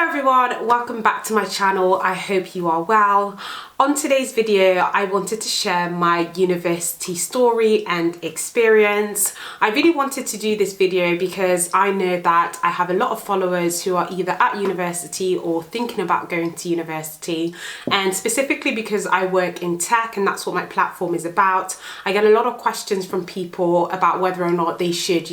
Hello everyone, welcome back to my channel. I hope you are well. On today's video, I wanted to share my university story and experience. I really wanted to do this video because I know that I have a lot of followers who are either at university or thinking about going to university, and specifically because I work in tech and that's what my platform is about, I get a lot of questions from people about whether or not they should,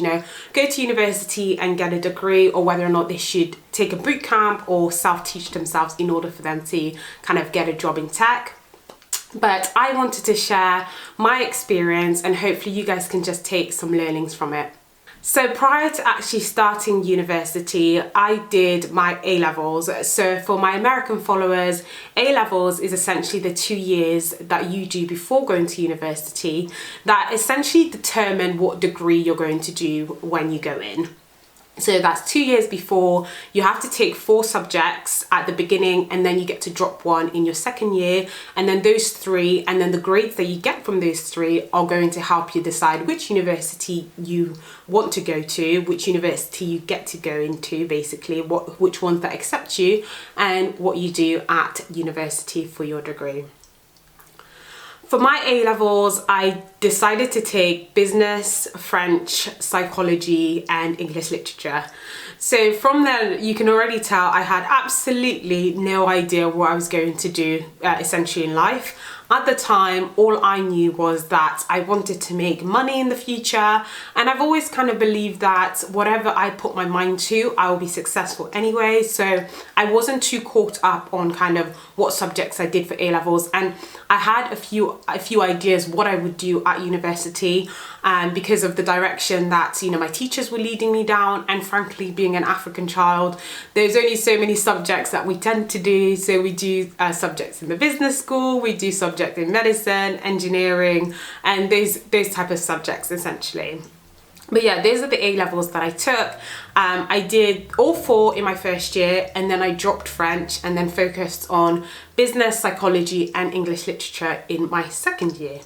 go to university and get a degree, or whether or not they should take a boot camp or self-teach themselves in order for them to kind of get a job in tech. But I wanted to share my experience and hopefully you guys can just take some learnings from it. So prior to actually starting university, I did my A-levels. So for my American followers, A-levels is essentially the 2 years that you do before going to university that essentially determine what degree you're going to do when you go in. So that's 2 years before. You have to take 4 subjects at the beginning, and then you get to drop one in your second year, and then those 3, and then the grades that you get from those 3 are going to help you decide which university you want to go to, which university you get to go into, basically which ones that accept you, and what you do at university for your degree. For my A-levels, I decided to take business, French, psychology, and English literature. So from there, you can already tell I had absolutely no idea what I was going to do essentially in life. At the time, all I knew was that I wanted to make money in the future, and I've always kind of believed that whatever I put my mind to, I will be successful anyway. So I wasn't too caught up on kind of what subjects I did for A-levels, and I had a few ideas what I would do at university, because of the direction that my teachers were leading me down, and frankly, being an African child, there's only so many subjects that we tend to do. So we do subjects in the business school, we do subjects in medicine, engineering, and those type of subjects essentially. But yeah, those are the A-levels that I took. I did all 4 in my first year, and then I dropped French and then focused on business, psychology, and English literature in my second year.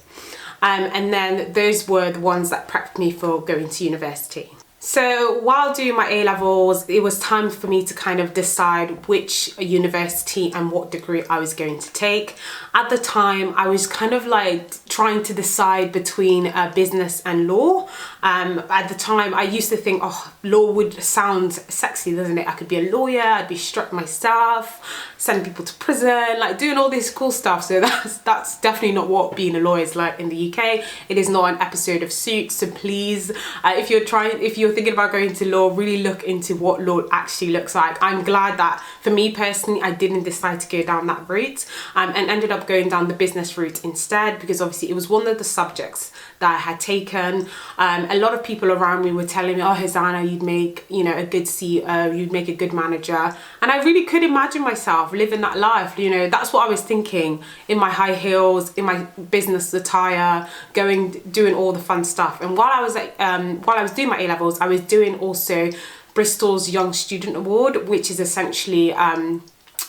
And then those were the ones that prepped me for going to university. So while doing my A-levels, it was time for me to kind of decide which university and what degree I was going to take. At the time, I was kind of like trying to decide between business and law. At the time, I used to think, oh, law would sound sexy, doesn't it? I could be a lawyer, I'd be struck myself, send people to prison, like doing all this cool stuff. So that's definitely not what being a lawyer is like in the UK. It is not an episode of Suits. So please, if you're thinking about going to law, really look into what law actually looks like. I'm glad that for me personally, I didn't decide to go down that route, and ended up going down the business route instead, because obviously it was one of the subjects that I had taken. A lot of people around me were telling me, oh, Hosanna, you'd make a good CEO, you'd make a good manager, and I really could imagine myself living that life. That's what I was thinking, in my high heels, in my business attire, doing all the fun stuff. And while I was doing my A-levels, I was doing also Bristol's Young Student Award, which is essentially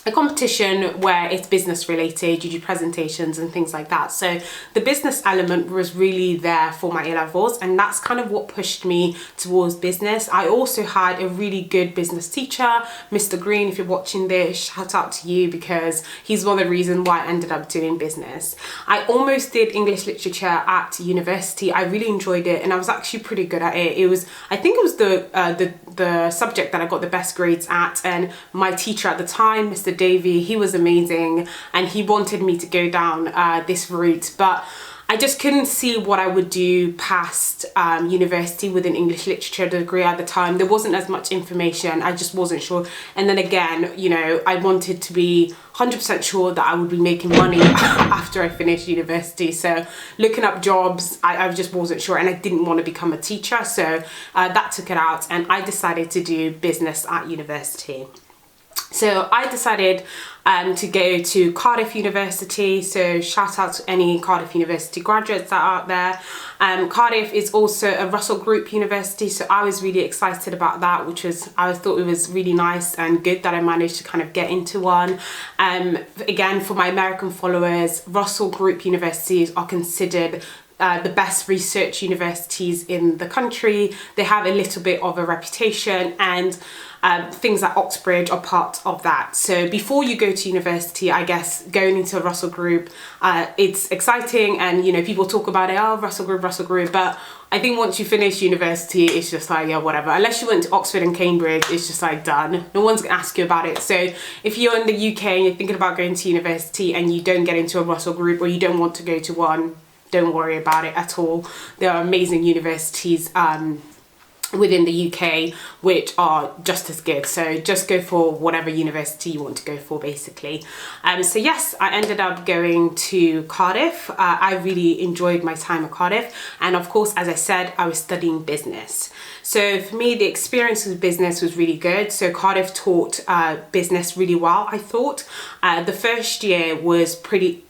a competition where it's business related, you do presentations and things like that. So the business element was really there for my A-levels, and that's kind of what pushed me towards business. I also had a really good business teacher, Mr. Green. If you're watching this, shout out to you, because he's one of the reasons why I ended up doing business. I almost did English literature at university. I really enjoyed it, and I was actually pretty good at it. I think it was the subject that I got the best grades at, and my teacher at the time, Mr. Davey, he was amazing, and he wanted me to go down this route, but I just couldn't see what I would do past university with an English literature degree at the time. There wasn't as much information, I just wasn't sure. And then again, I wanted to be 100% sure that I would be making money after I finished university. So looking up jobs, I just wasn't sure, and I didn't want to become a teacher. So that took it out, and I decided to do business at university. So I decided to go to Cardiff University. So shout out to any Cardiff University graduates that are out there. Cardiff is also a Russell Group university, so I was really excited about that, I thought it was really nice and good that I managed to kind of get into one. Again, for my American followers, Russell Group universities are considered the best research universities in the country. They have a little bit of a reputation, and things like Oxbridge are part of that. So before you go to university, I guess going into a Russell Group, it's exciting, and you know, people talk about it, oh, Russell Group, but I think once you finish university, it's just like, yeah, whatever. Unless you went to Oxford and Cambridge, it's just like done. No one's gonna ask you about it. So if you're in the UK and you're thinking about going to university and you don't get into a Russell Group, or you don't want to go to one, don't worry about it at all. There are amazing universities within the UK which are just as good, so just go for whatever university you want to go for, basically. So yes, I ended up going to Cardiff. I really enjoyed my time at Cardiff, and of course, as I said, I was studying business. So for me, the experience with business was really good. So Cardiff taught business really well, I thought. The first year was pretty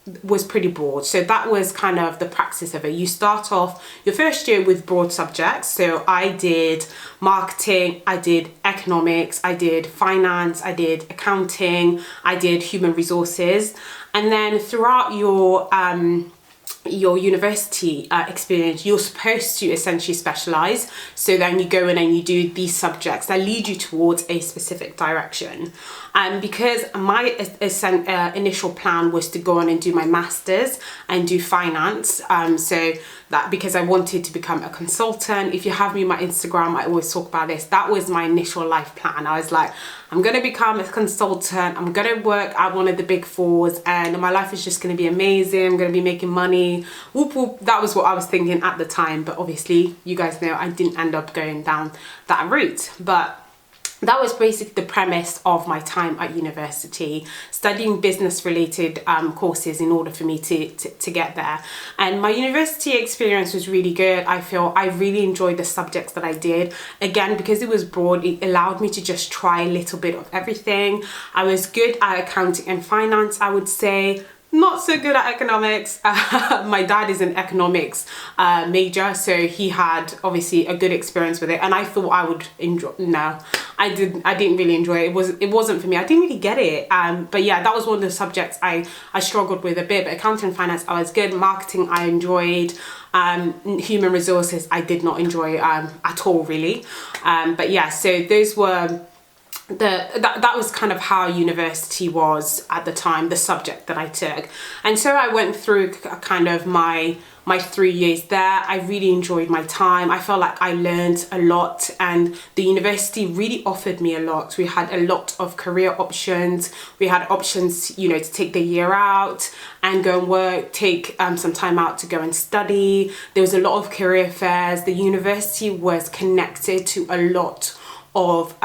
broad. So that was kind of the practice of it. You start off your first year with broad subjects. So I did marketing, I did economics, I did finance, I did accounting, I did human resources. And then throughout your university experience, you're supposed to essentially specialize. So then you go in and you do these subjects that lead you towards a specific direction. And because my initial plan was to go on and do my master's and do finance, so that because I wanted to become a consultant. If you have me on my Instagram, I always talk about this. That was my initial life plan. I was like, I'm gonna become a consultant, I'm gonna work at one of the big fours, and my life is just gonna be amazing, I'm gonna be making money, whoop whoop. That was what I was thinking at the time, but obviously you guys know I didn't end up going down that route. But that was basically the premise of my time at university, studying business related courses in order for me to get there. And my university experience was really good. I feel I really enjoyed the subjects that I did. Again, because it was broad, it allowed me to just try a little bit of everything. I was good at accounting and finance, I would say. Not so good at economics. My dad is an economics major, so he had obviously a good experience with it, and I thought I would enjoy. No, I didn't really enjoy it. It wasn't for me. I didn't really get it. But yeah, that was one of the subjects I struggled with a bit. But accounting and finance, I was good. Marketing, I enjoyed. Human resources, I did not enjoy at all, really. But yeah, so those were. That was kind of how university was at the time, the subject that I took. And so I went through kind of my 3 years there. I really enjoyed my time. I felt like I learned a lot, and the university really offered me a lot. We had a lot of career options. We had options, you know, to take the year out and go and work, take some time out to go and study. There was a lot of career fairs. The university was connected to a lot of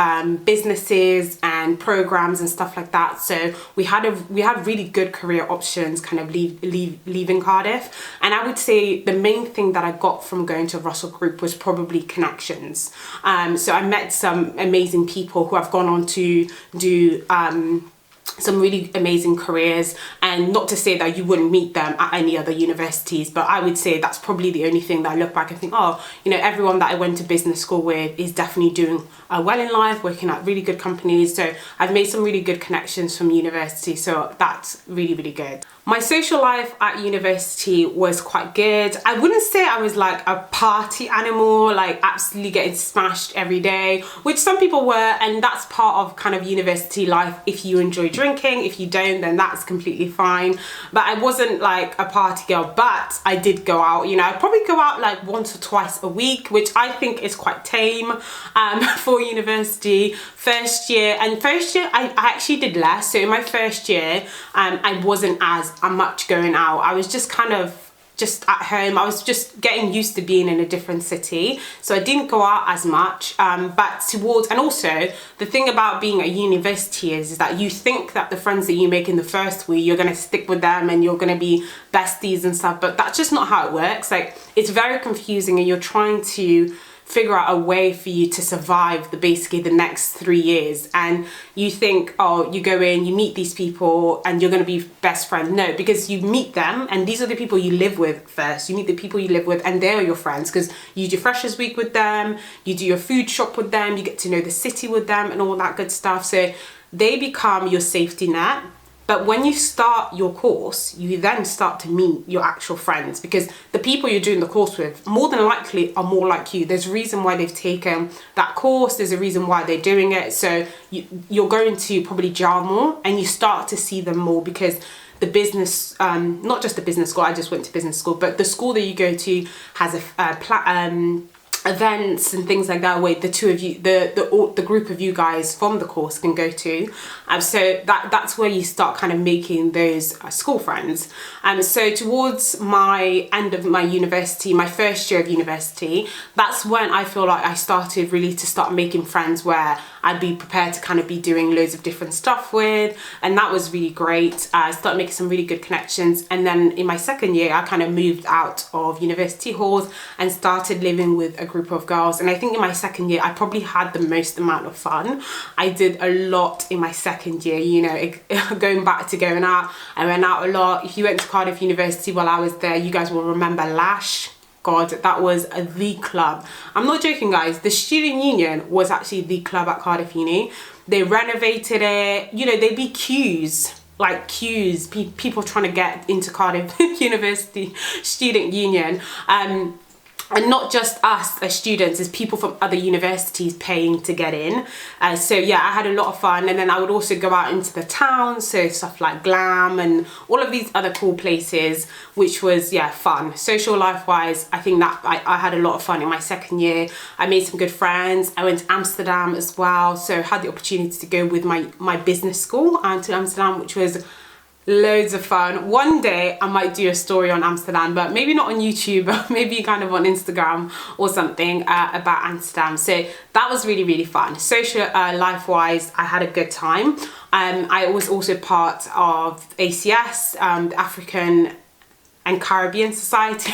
businesses and programs and stuff like that, so we had really good career options kind of leaving Cardiff. And I would say the main thing that I got from going to Russell Group was probably connections. So I met some amazing people who have gone on to do some really amazing careers, and not to say that you wouldn't meet them at any other universities, but I would say that's probably the only thing that I look back and think, oh, you know, everyone that I went to business school with is definitely doing well in life, working at really good companies. So I've made some really good connections from university, so that's really, really good. My social life at university was quite good. I wouldn't say I was like a party animal, like absolutely getting smashed every day, which some people were, and that's part of kind of university life. If you enjoy drinking, if you don't, then that's completely fine. But I wasn't like a party girl, but I did go out, you know, I'd probably go out like once or twice a week, which I think is quite tame for university. First year I actually did less. So in my first year, I wasn't as much going out. I was just kind of just at home. I was just getting used to being in a different city, so I didn't go out as much. And also the thing about being at university is that you think that the friends that you make in the first week, you're going to stick with them and you're going to be besties and stuff, but that's just not how it works. Like, it's very confusing, and you're trying to figure out a way for you to survive basically the next 3 years. And you think, oh, you go in, you meet these people and you're going to be best friends. No, because you meet them and these are the people you live with first. You meet the people you live with and they're your friends, because you do freshers week with them, you do your food shop with them, you get to know the city with them and all that good stuff. So they become your safety net. But when you start your course, you then start to meet your actual friends, because the people you're doing the course with more than likely are more like you. There's a reason why they've taken that course. There's a reason why they're doing it. So you're going to probably gel more, and you start to see them more, because the business, not just the business school, I just went to business school, but the school that you go to has events and things like that, where the two of you, the group of you guys from the course can go to. So that's where you start kind of making those school friends. So towards my end of my university, my first year of university, that's when I feel like I started really to start making friends, where I'd be prepared to kind of be doing loads of different stuff with, and that was really great. I started making some really good connections, and then in my second year I kind of moved out of university halls and started living with a group of girls. And I think in my second year I probably had the most amount of fun. I did a lot in my second year, you know, going back to going out. I went out a lot. If you went to Cardiff University while I was there, you guys will remember Lash. God, that was the club. I'm not joking, guys. The student union was actually the club at Cardiff Uni. They renovated it. You know, there'd be queues, like queues, people trying to get into Cardiff University student union. And not just us as students, as people from other universities paying to get in. So yeah, I had a lot of fun. And then I would also go out into the town, so stuff like Glam and all of these other cool places, which was, yeah, fun. Social life wise, I think that I had a lot of fun in my second year. I made some good friends. I went to Amsterdam as well, so had the opportunity to go with my business school to Amsterdam, which was loads of fun. One day I might do a story on Amsterdam, but maybe not on YouTube, maybe kind of on Instagram or something about Amsterdam. So that was really, really fun. Social life wise, I had a good time. I was also part of ACS, the African and Caribbean Society.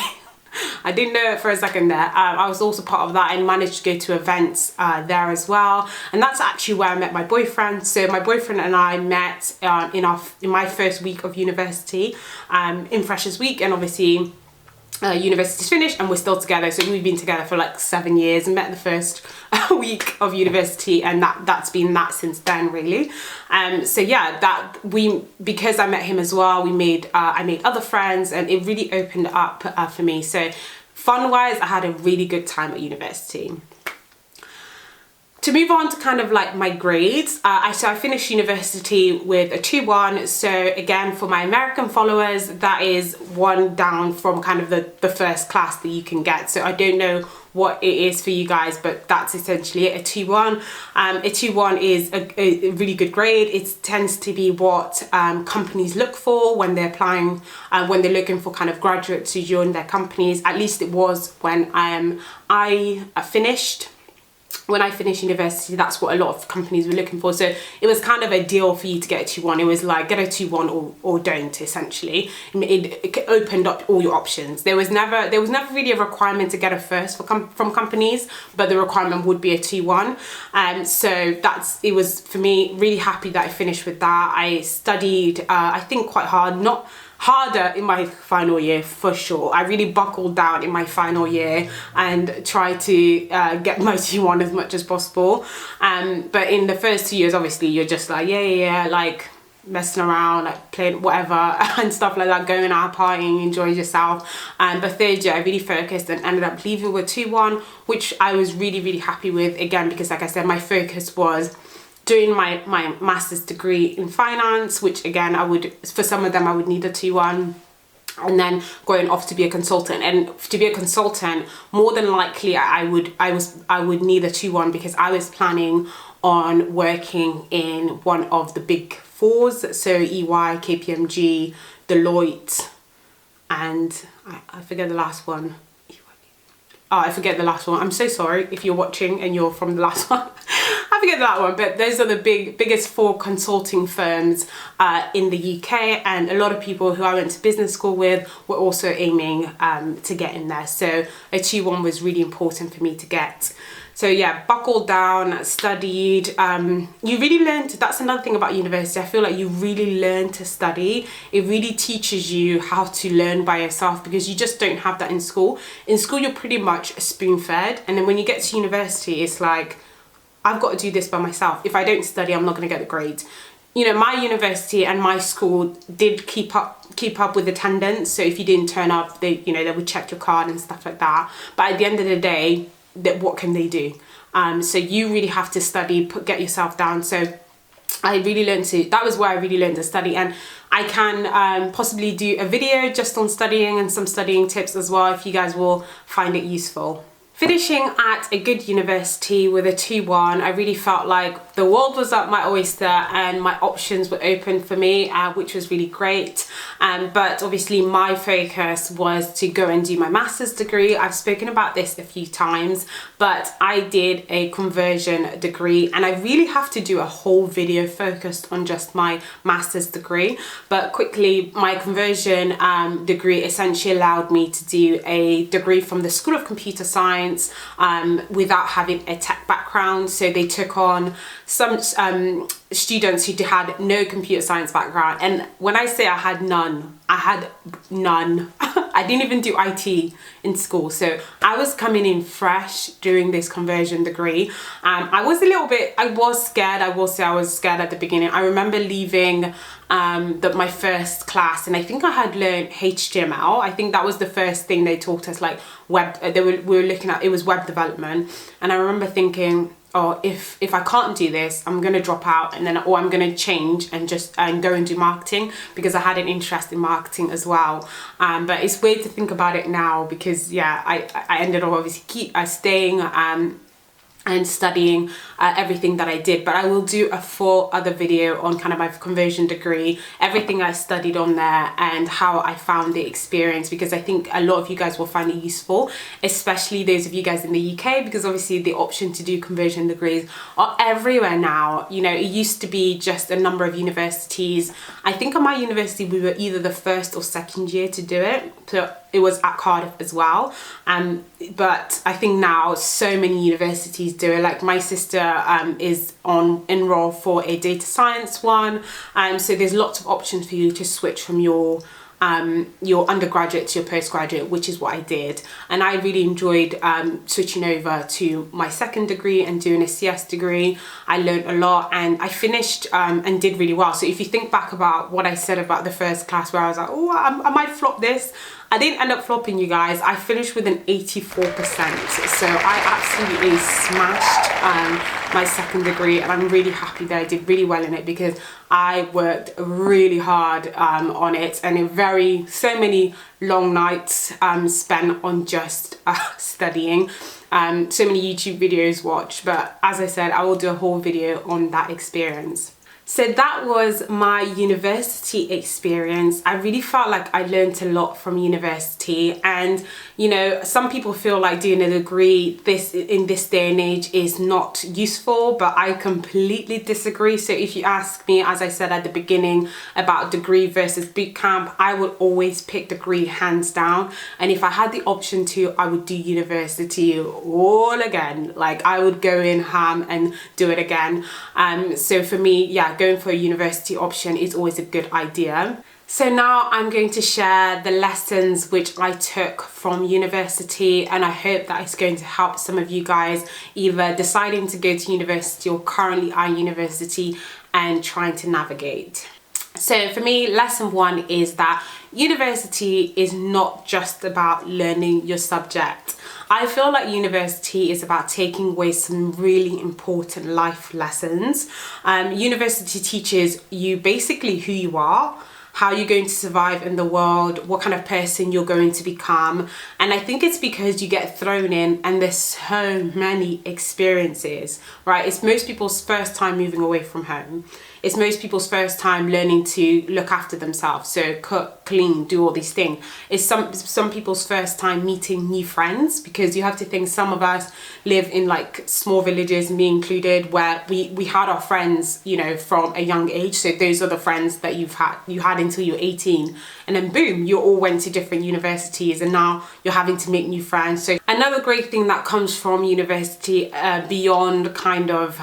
I didn't know it for a second there. I was also part of that and managed to go to events there as well. And that's actually where I met my boyfriend. So my boyfriend and I met in my first week of university, in Freshers Week, and obviously university's finished and we're still together. So we've been together for like 7 years and met the first week of university, and that's been that since then, really. So yeah, because I met him as well, I made other friends, and it really opened up for me. So fun wise, I had a really good time at university. To move on to kind of like my grades, I finished university with a 2-1. So again, for my American followers, that is one down from kind of the first class that you can get. So I don't know what it is for you guys, but that's essentially it, a 2-1. A 2-1 is a really good grade. It tends to be what companies look for when they're applying, when they're looking for kind of graduates to join their companies. At least it was when I finished. When I finished university, that's what a lot of companies were looking for. So it was kind of a deal for you to get a 2-1. It was like, get a 2-1 or don't, essentially. It opened up all your options. There was never really a requirement to get a first from companies, but the requirement would be a 2-1. So it was, for me, really happy that I finished with that. I studied, I think, quite hard, not harder in my final year for sure. I really buckled down in my final year and tried to get my 2-1 as much as possible. But in the first 2 years, obviously, you're just like, yeah, like messing around, like playing whatever and stuff like that, going out, partying, enjoying yourself. But third year, I really focused and ended up leaving with 2-1, which I was really, really happy with. Again, because like I said, my focus was doing my master's degree in finance, which again, for some of them, I would need a 2-1. And then going off to be a consultant, and to be a consultant, more than likely I would need a 2-1, because I was planning on working in one of the big fours, so EY, KPMG, Deloitte, and I forget the last one. I forget the last one. I'm so sorry if you're watching and you're from the last one. I forget that one, but those are the biggest 4 consulting firms in the UK, and a lot of people who I went to business school with were also aiming to get in there. So a 2-1 was really important for me to get. So yeah, buckled down, studied. You really learn that's another thing about university. I feel like you really learn to study. It really teaches you how to learn by yourself, because you just don't have that in school. In school, you're pretty much spoon-fed. And then when you get to university, it's like, I've got to do this by myself. If I don't study, I'm not going to get the grades. you know, my university and my school did keep up with attendance. So if you didn't turn up, they would check your card and stuff like that. But at the end of the day, what can they do? So you really have to study, get yourself down. So that was where I really learned to study, and I can possibly do a video just on studying and some studying tips as well if you guys will find it useful. Finishing at a good university with a 2-1, I really felt like the world was at my oyster and my options were open for me, which was really great. But obviously my focus was to go and do my master's degree. I've spoken about this a few times, but I did a conversion degree, and I really have to do a whole video focused on just my master's degree. But quickly, my conversion degree essentially allowed me to do a degree from the School of Computer Science without having a tech background. So they took on some students who had no computer science background, and when I say I had none, I didn't even do IT in school, so I was coming in fresh doing this conversion degree. I was scared. I will say I was scared at the beginning. I remember leaving my first class, and I think I had learned HTML. I think that was the first thing they taught us, like web. We were looking at, it was web development, and I remember thinking, oh, if I can't do this, I'm gonna drop out, or I'm gonna change and go and do marketing, because I had an interest in marketing as well. But it's weird to think about it now, because yeah, I ended up obviously staying and studying everything that I did. But I will do a full other video on kind of my conversion degree, everything I studied on there, and how I found the experience, because I think a lot of you guys will find it useful, especially those of you guys in the UK, because obviously the option to do conversion degrees are everywhere now. You know, it used to be just a number of universities. I think at my university we were either the first or second year to do it, so it was at Cardiff as well. But I think now so many universities do it. Like my sister is enrolled for a data science one. So there's lots of options for you to switch from your undergraduate to your postgraduate, which is what I did. And I really enjoyed switching over to my second degree and doing a CS degree. I learned a lot, and I finished and did really well. So if you think back about what I said about the first class where I was like, oh, I might flop this, I didn't end up flopping, you guys. I finished with an 84%. So I absolutely smashed my second degree, and I'm really happy that I did really well in it, because I worked really hard on it, and so many long nights spent on just studying. So many YouTube videos watched, but as I said, I will do a whole video on that experience. So that was my university experience. I really felt like I learned a lot from university, and you know, some people feel like doing a degree in this day and age is not useful, but I completely disagree. So if you ask me, as I said at the beginning, about degree versus bootcamp, I would always pick degree hands down, and if I had the option to, I would do university all again. Like I would go in ham and do it again. So for me, yeah, going for a university option is always a good idea. So now I'm going to share the lessons which I took from university, and I hope that it's going to help some of you guys either deciding to go to university or currently at university and trying to navigate. So for me, lesson 1 is that university is not just about learning your subject. I feel like university is about taking away some really important life lessons. University teaches you basically who you are, how you're going to survive in the world, what kind of person you're going to become. And I think it's because you get thrown in and there's so many experiences, right? It's most people's first time moving away from home. It's most people's first time learning to look after themselves. So cook, clean, do all these things. It's some people's first time meeting new friends, because you have to think some of us live in like small villages, me included, where we had our friends, you know, from a young age. So those are the friends that you had until you're 18. And then boom, you all went to different universities, and now you're having to make new friends. So another great thing that comes from university, beyond kind of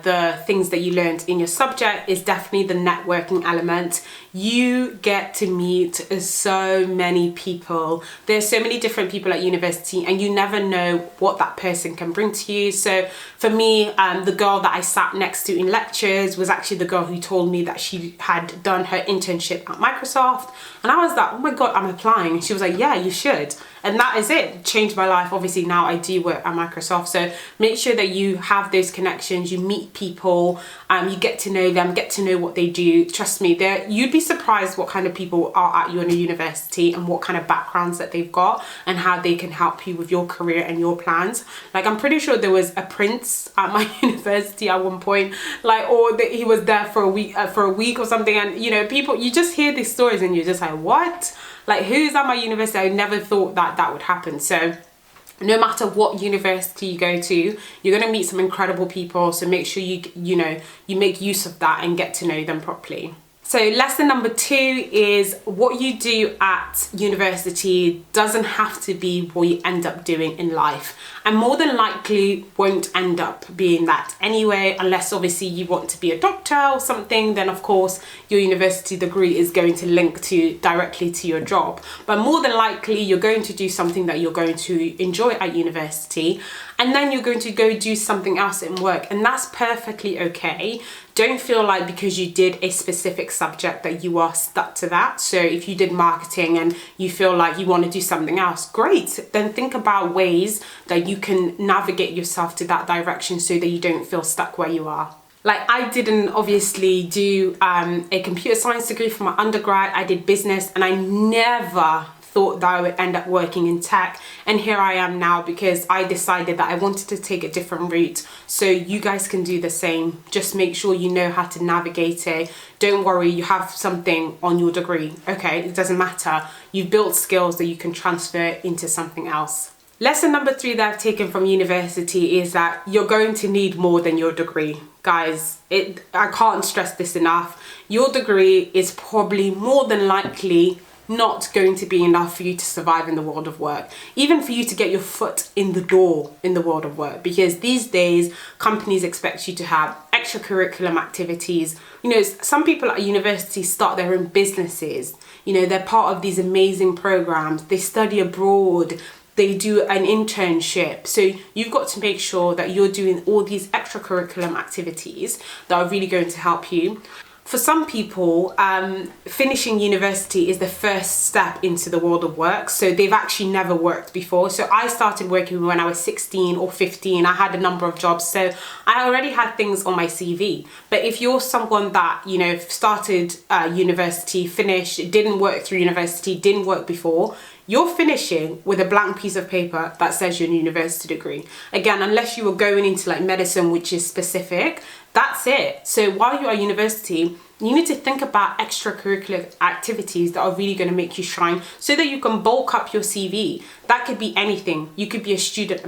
the things that you learned in your subject, is definitely the networking element. You get to meet meet so many people. There's so many different people at university, and you never know what that person can bring to you. So for me, the girl that I sat next to in lectures was actually the girl who told me that she had done her internship at Microsoft. And I was like, oh my God, I'm applying. And she was like, yeah, you should. And that is it. Changed my life. Obviously now I do work at Microsoft. So make sure that you have those connections, you meet people, you get to know them, get to know what they do. Trust me, you'd be surprised what kind of people are at your university and what kind of backgrounds that they've got and how they can help you with your career and your plans. Like, I'm pretty sure there was a prince at my university at one point, like, or that he was there for a week or something. And you know, people, you just hear these stories and you're just like, what? Like, who's at my university? I never thought that that would happen. So no matter what university you go to, you're going to meet some incredible people. So make sure you make use of that and get to know them properly. So lesson number 2 is what you do at university doesn't have to be what you end up doing in life, and more than likely won't end up being that anyway, unless obviously you want to be a doctor or something. Then of course your university degree is going to link directly to your job, but more than likely you're going to do something that you're going to enjoy at university, and then you're going to go do something else in work, and that's perfectly okay. Don't feel like because you did a specific subject that you are stuck to that. So if you did marketing and you feel like you want to do something else, great. Then think about ways that you can navigate yourself to that direction so that you don't feel stuck where you are. Like, I didn't obviously do a computer science degree for my undergrad. I did business, and I never thought that I would end up working in tech, and here I am now because I decided that I wanted to take a different route. So you guys can do the same. Just make sure you know how to navigate it. Don't worry, you have something on your degree. Okay, it doesn't matter. You've built skills that you can transfer into something else. Lesson number 3 that I've taken from university is that you're going to need more than your degree. Guys, I can't stress this enough. Your degree is probably more than likely not going to be enough for you to survive in the world of work, even for you to get your foot in the door in the world of work, because these days companies expect you to have extracurriculum activities. You know, some people at university start their own businesses. You know, they're part of these amazing programs, they study abroad, they do an internship. So you've got to make sure that you're doing all these extracurriculum activities that are really going to help you. For some people, finishing university is the first step into the world of work. So they've actually never worked before. So I started working when I was 16 or 15. I had a number of jobs. So I already had things on my CV. But if you're someone that, you know, started university, finished, didn't work through university, didn't work before, you're finishing with a blank piece of paper that says your university degree. Again, unless you were going into like medicine, which is specific, that's it. So while you're at university, you need to think about extracurricular activities that are really going to make you shine so that you can bulk up your CV. That could be anything. You could be a student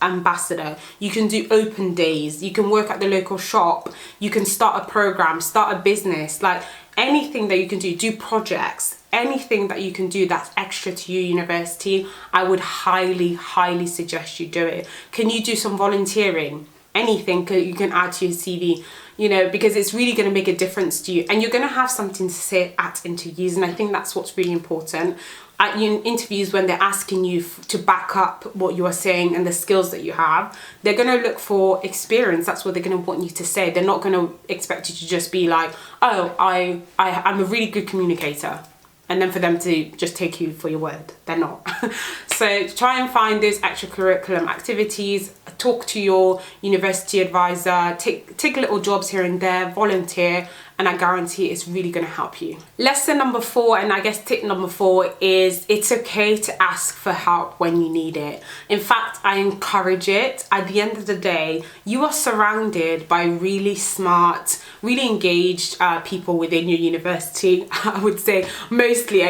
ambassador. You can do open days. You can work at the local shop. You can start a program, start a business, like anything that you can do projects. Anything that you can do that's extra to your university, I would highly, highly suggest you do it. Can you do some volunteering? Anything you can add to your CV, you know, because it's really going to make a difference to you, and you're going to have something to say at interviews. And I think that's what's really important at interviews. When they're asking you to back up what you are saying and the skills that you have, they're going to look for experience. That's what they're going to want you to say. They're not going to expect you to just be like, oh, I'm a really good communicator, and then for them to just take you for your word. They're not. So try and find those extracurriculum activities, talk to your university advisor, take little jobs here and there, volunteer, and I guarantee it's really going to help you. Lesson number 4, and I guess tip number 4, is it's okay to ask for help when you need it. In fact, I encourage it. At the end of the day, you are surrounded by really smart, really engaged people within your university. I would say mostly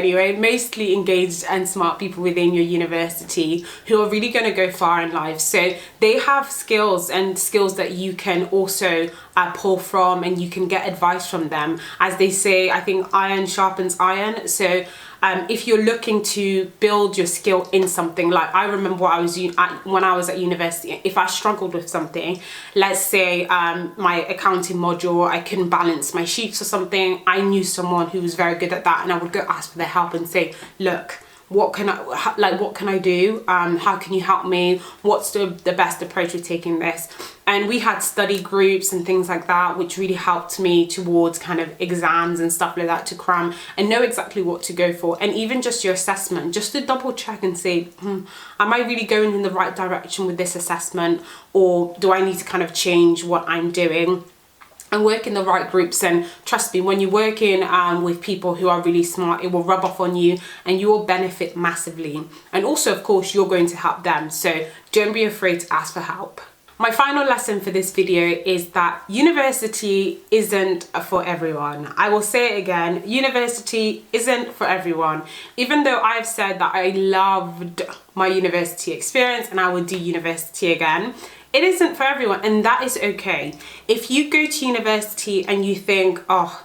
engaged and smart people within your university who are really going to go far in life. So they have skills that you can also pull from, and you can get advice from them. As they say, I think iron sharpens iron. So if you're looking to build your skill in something, like I remember when I was at university, if I struggled with something, let's say my accounting module, I couldn't balance my sheets or something, I knew someone who was very good at that, and I would go ask for their help and say, look, what can I do? How can you help me? What's the best approach with taking this? And we had study groups and things like that, which really helped me towards kind of exams and stuff like that, to cram and know exactly what to go for. And even just your assessment, just to double check and say, am I really going in the right direction with this assessment, or do I need to kind of change what I'm doing? And work in the right groups. And trust me, when you're working with people who are really smart, it will rub off on you and you will benefit massively. And also, of course, you're going to help them. So don't be afraid to ask for help. My final lesson for this video is that university isn't for everyone. I will say it again, university isn't for everyone. Even though I've said that I loved my university experience and I would do university again, it isn't for everyone, and that is okay. If you go to university and you think, oh,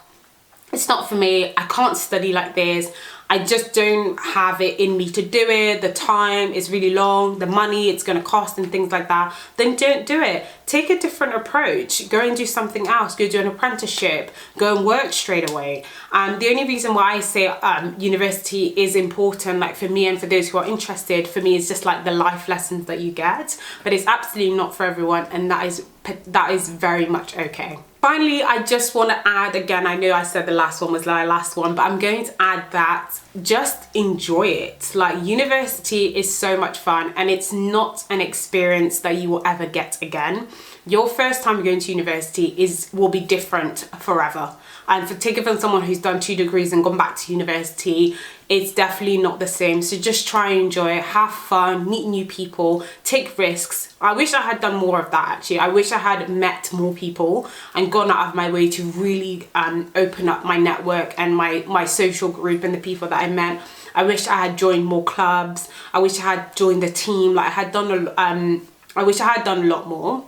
it's not for me, I can't study like this, I just don't have it in me to do it, the time is really long, the money it's going to cost and things like that, then don't do it. Take a different approach. Go and do something else. Go do an apprenticeship. Go and work straight away. The only reason why I say university is important, like for me and for those who are interested, for me, is just like the life lessons that you get, but it's absolutely not for everyone, and that is very much okay. Finally, I just want to add, again, I know I said the last one was my last one, but I'm going to add that just enjoy it. Like, university is so much fun, and it's not an experience that you will ever get again. Your first time going to university will be different forever. And take it from someone who's done 2 degrees and gone back to university, it's definitely not the same. So just try and enjoy it, have fun, meet new people, take risks. I wish I had done more of that, actually. I wish I had met more people and gone out of my way to really open up my network and my social group and the people that I met. I wish I had joined more clubs. I wish I had joined the team. Like, I wish I had done a lot more.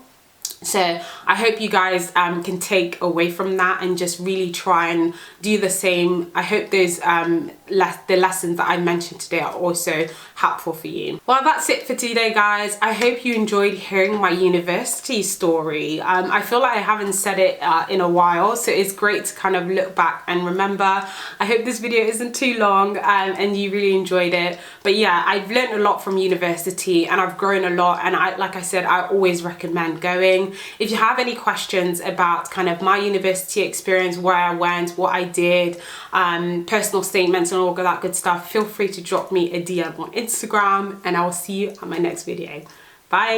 So I hope you guys can take away from that and just really try and do the same. I hope those the lessons that I mentioned today are also helpful for you. Well, that's it for today, guys. I hope you enjoyed hearing my university story. I feel like I haven't said it in a while, so it's great to kind of look back and remember. I hope this video isn't too long and you really enjoyed it. But yeah, I've learned a lot from university and I've grown a lot, and like I said, I always recommend going. If you have any questions about kind of my university experience, where I went, what I did, personal statements and all of that good stuff, feel free to drop me a DM on Instagram, and I will see you at my next video. Bye.